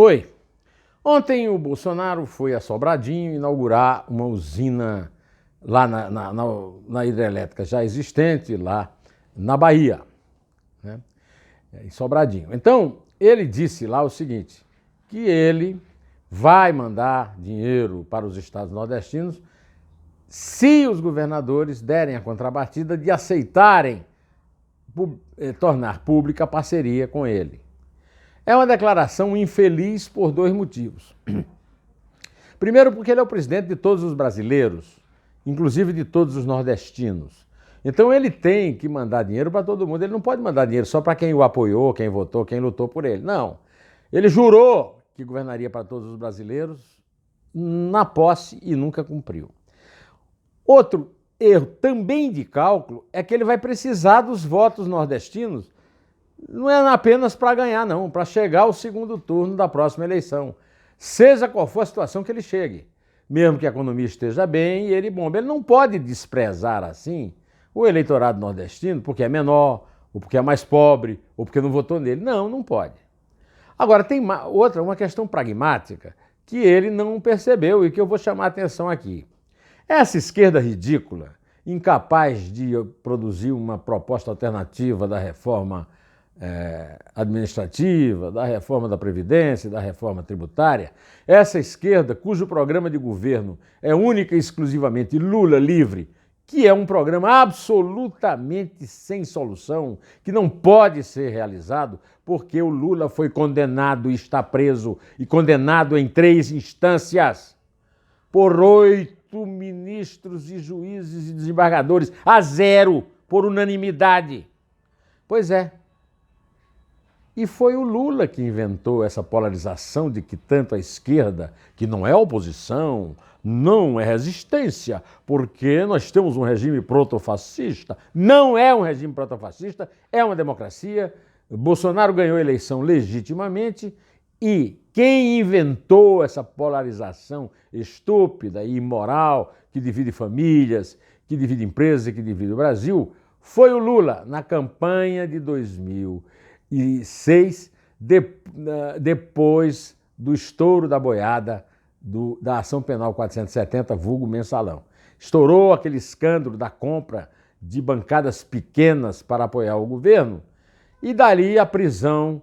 Oi, ontem o Bolsonaro foi a Sobradinho inaugurar uma usina lá na hidrelétrica já existente, lá na Bahia, né? Em Sobradinho. Então, ele disse lá o seguinte, que ele vai mandar dinheiro para os estados nordestinos se os governadores derem a contrapartida de aceitarem tornar pública a parceria com ele. É uma declaração infeliz por dois motivos. Primeiro, porque ele é o presidente de todos os brasileiros, inclusive de todos os nordestinos. Então ele tem que mandar dinheiro para todo mundo. Ele não pode mandar dinheiro só para quem o apoiou, quem votou, quem lutou por ele. Não. Ele jurou que governaria para todos os brasileiros na posse e nunca cumpriu. Outro erro também de cálculo é que ele vai precisar dos votos nordestinos, não é apenas para ganhar, não, para chegar ao segundo turno da próxima eleição. Seja qual for a situação que ele chegue. Mesmo que a economia esteja bem e ele bomba. Ele não pode desprezar assim o eleitorado nordestino porque é menor, ou porque é mais pobre, ou porque não votou nele. Não, não pode. Agora, tem uma questão pragmática que ele não percebeu e que eu vou chamar a atenção aqui. Essa esquerda ridícula, incapaz de produzir uma proposta alternativa da reforma administrativa, da reforma da Previdência, da reforma tributária, essa esquerda cujo programa de governo é única e exclusivamente Lula livre, que é um programa absolutamente sem solução, que não pode ser realizado, porque o Lula foi condenado e está preso, e condenado em 3 instâncias, por 8 ministros e juízes e desembargadores, a 0, por unanimidade. Pois é. E foi o Lula que inventou essa polarização de que tanto a esquerda, que não é oposição, não é resistência, porque nós temos um regime protofascista. Não é um regime protofascista, é uma democracia. Bolsonaro ganhou a eleição legitimamente e quem inventou essa polarização estúpida e imoral que divide famílias, que divide empresas e que divide o Brasil foi o Lula na campanha de 2006, depois do estouro da boiada da Ação Penal 470, vulgo mensalão. Estourou aquele escândalo da compra de bancadas pequenas para apoiar o governo e dali a prisão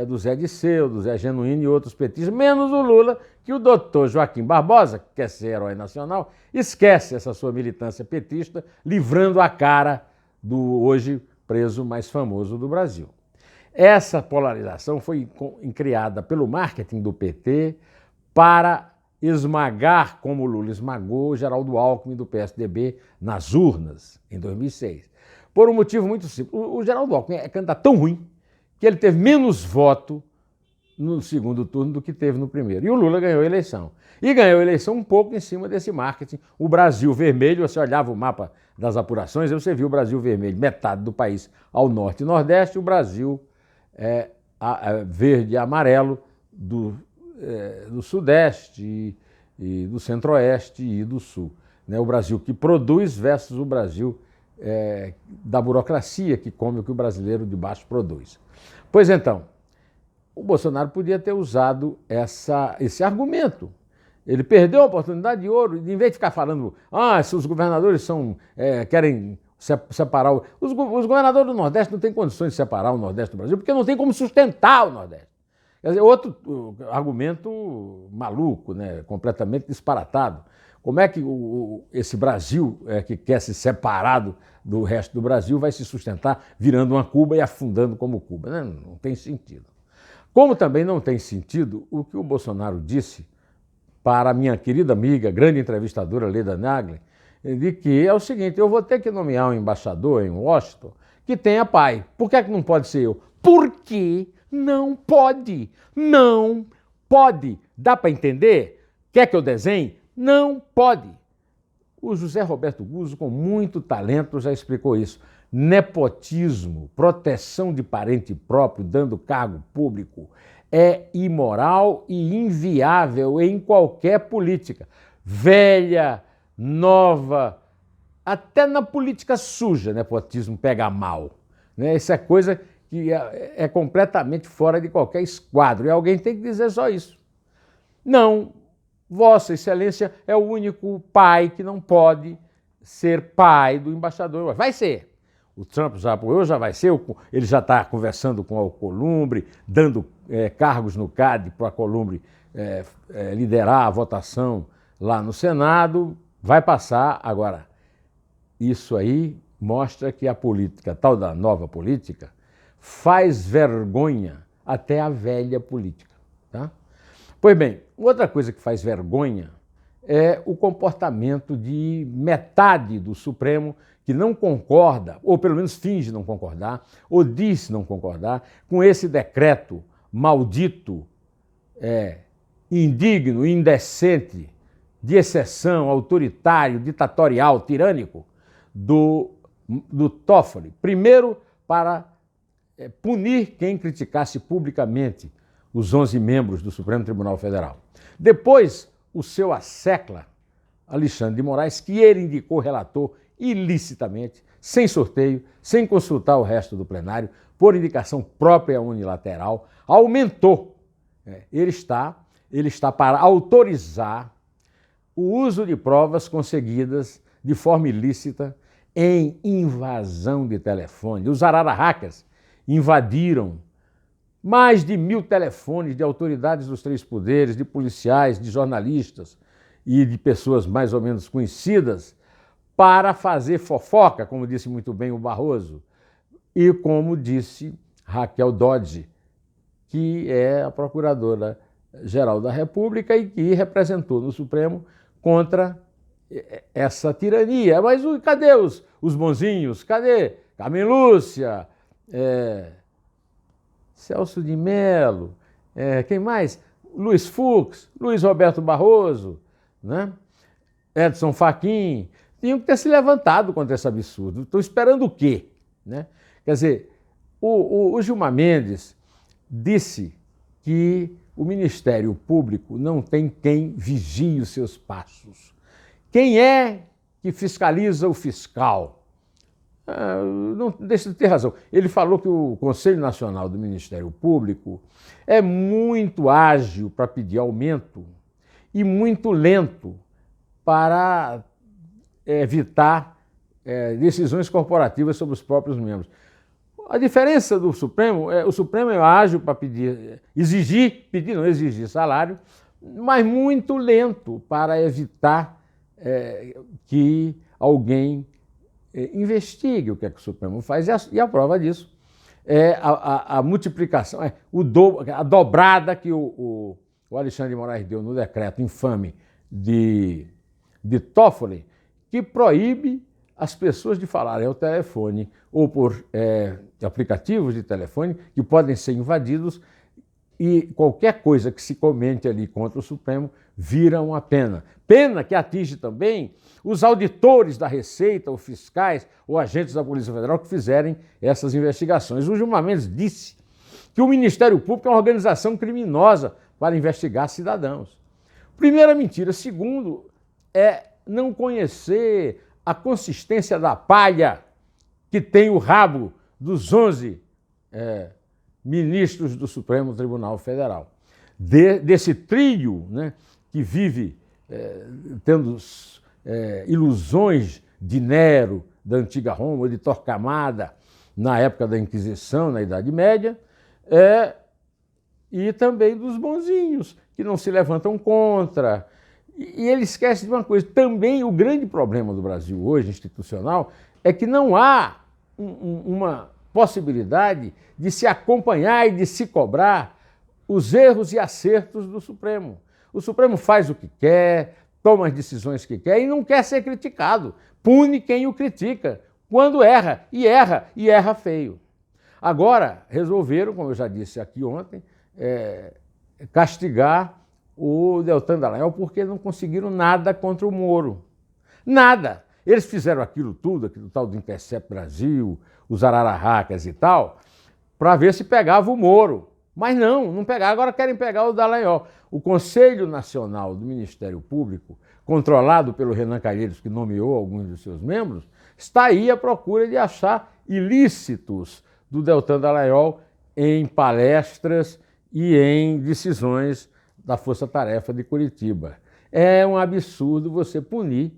do Zé Disseu, do Zé Genuíno e outros petistas, menos o Lula, que o doutor Joaquim Barbosa, que quer ser herói nacional, esquece essa sua militância petista, livrando a cara do hoje preso mais famoso do Brasil. Essa polarização foi criada pelo marketing do PT para esmagar, como o Lula esmagou, Geraldo Alckmin do PSDB nas urnas em 2006. Por um motivo muito simples. O Geraldo Alckmin é candidato tão ruim que ele teve menos voto no segundo turno do que teve no primeiro. E o Lula ganhou a eleição. E ganhou a eleição um pouco em cima desse marketing. O Brasil vermelho, você olhava o mapa das apurações, você viu o Brasil vermelho, metade do país ao norte e nordeste, o Brasil verde e amarelo do sudeste e do centro-oeste e do sul. Né? O Brasil que produz versus o Brasil da burocracia que come o que o brasileiro de baixo produz. Pois então, o Bolsonaro podia ter usado esse argumento. Ele perdeu a oportunidade de ouro, em vez de ficar falando, se os governadores querem separar... Os governadores do Nordeste não têm condições de separar o Nordeste do Brasil, porque não tem como sustentar o Nordeste. Quer dizer, outro argumento maluco, né, completamente disparatado. Como é que esse Brasil que quer se separado do resto do Brasil vai se sustentar virando uma Cuba e afundando como Cuba? Né? Não tem sentido. Como também não tem sentido o que o Bolsonaro disse para a minha querida amiga, grande entrevistadora Leda Nagli, de que é o seguinte, eu vou ter que nomear um embaixador em Washington que tenha pai. Por que é que não pode ser eu? Porque não pode. Não pode. Dá para entender? Quer que eu desenhe? Não pode. O José Roberto Guzzo, com muito talento, já explicou isso. Nepotismo, proteção de parente próprio, dando cargo público, é imoral e inviável em qualquer política. Velha, nova, até na política suja, nepotismo pega mal. Né? Isso é coisa que é completamente fora de qualquer esquadro. E alguém tem que dizer só isso. Não, Vossa Excelência é o único pai que não pode ser pai do embaixador. Vai ser. O Trump já apoiou, já vai ser. Ele já está conversando com o Alcolumbre, dando cargos no CAD para o Alcolumbre liderar a votação lá no Senado. Vai passar. Agora, isso aí mostra que a política, tal da nova política, faz vergonha até a velha política. Tá? Pois bem, outra coisa que faz vergonha é o comportamento de metade do Supremo que não concorda, ou pelo menos finge não concordar, ou diz não concordar, com esse decreto maldito, indigno, indecente, de exceção, autoritário, ditatorial, tirânico, do Toffoli. Primeiro, para punir quem criticasse publicamente os 11 membros do Supremo Tribunal Federal. Depois, o seu assecla, Alexandre de Moraes, que ele indicou relator ilicitamente, sem sorteio, sem consultar o resto do plenário, por indicação própria unilateral, aumentou. Ele está para autorizar o uso de provas conseguidas de forma ilícita em invasão de telefone. Os arara hackers invadiram mais de 1.000 telefones de autoridades dos três poderes, de policiais, de jornalistas e de pessoas mais ou menos conhecidas para fazer fofoca, como disse muito bem o Barroso, e como disse Raquel Dodge, que é a Procuradora-Geral da República e que representou no Supremo contra essa tirania. Mas cadê os bonzinhos? Cadê Carmen Lúcia? Celso de Mello, quem mais? Luiz Fux, Luiz Roberto Barroso, né? Edson Fachin, tinham que ter se levantado contra esse absurdo. Estão esperando o quê? Né? Quer dizer, o Gilmar Mendes disse que o Ministério Público não tem quem vigie os seus passos. Quem é que fiscaliza o fiscal? Não deixa de ter razão. Ele falou que o Conselho Nacional do Ministério Público é muito ágil para pedir aumento e muito lento para evitar decisões corporativas sobre os próprios membros. A diferença do Supremo o Supremo é ágil para exigir salário, mas muito lento para evitar que alguém investigue o que é que o Supremo faz, e a prova disso é a multiplicação, a dobrada que o Alexandre de Moraes deu no decreto infame de Toffoli, que proíbe as pessoas de falarem ao telefone ou por aplicativos de telefone que podem ser invadidos, e qualquer coisa que se comente ali contra o Supremo vira uma pena. Pena que atinge também os auditores da Receita, ou fiscais, ou agentes da Polícia Federal que fizerem essas investigações. O Gilmar Mendes disse que o Ministério Público é uma organização criminosa para investigar cidadãos. Primeira mentira. Segundo, não conhecer a consistência da palha que tem o rabo dos 11 ministros do Supremo Tribunal Federal. Desse trio, né, que vive tendo ilusões de Nero, da antiga Roma, de Torquemada, na época da Inquisição, na Idade Média, e também dos bonzinhos, que não se levantam contra. E ele esquece de uma coisa, também o grande problema do Brasil hoje, institucional, é que não há uma possibilidade de se acompanhar e de se cobrar os erros e acertos do Supremo. O Supremo faz o que quer, toma as decisões que quer e não quer ser criticado. Pune quem o critica quando erra, e erra feio. Agora, resolveram, como eu já disse aqui ontem, castigar o Deltan Dallagnol porque não conseguiram nada contra o Moro. Nada. Eles fizeram aquilo tudo, aquilo tal do Intercept Brasil, os arara hackers e tal, para ver se pegava o Moro. Mas não pegaram, agora querem pegar o Dallagnol. O Conselho Nacional do Ministério Público, controlado pelo Renan Calheiros, que nomeou alguns dos seus membros, está aí à procura de achar ilícitos do Deltan Dallagnol em palestras e em decisões da Força Tarefa de Curitiba. É um absurdo você punir,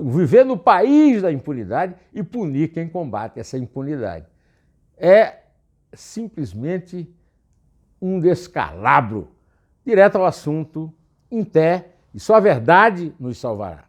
viver no país da impunidade e punir quem combate essa impunidade. É simplesmente um descalabro. Direto ao assunto, em té, e só a verdade nos salvará.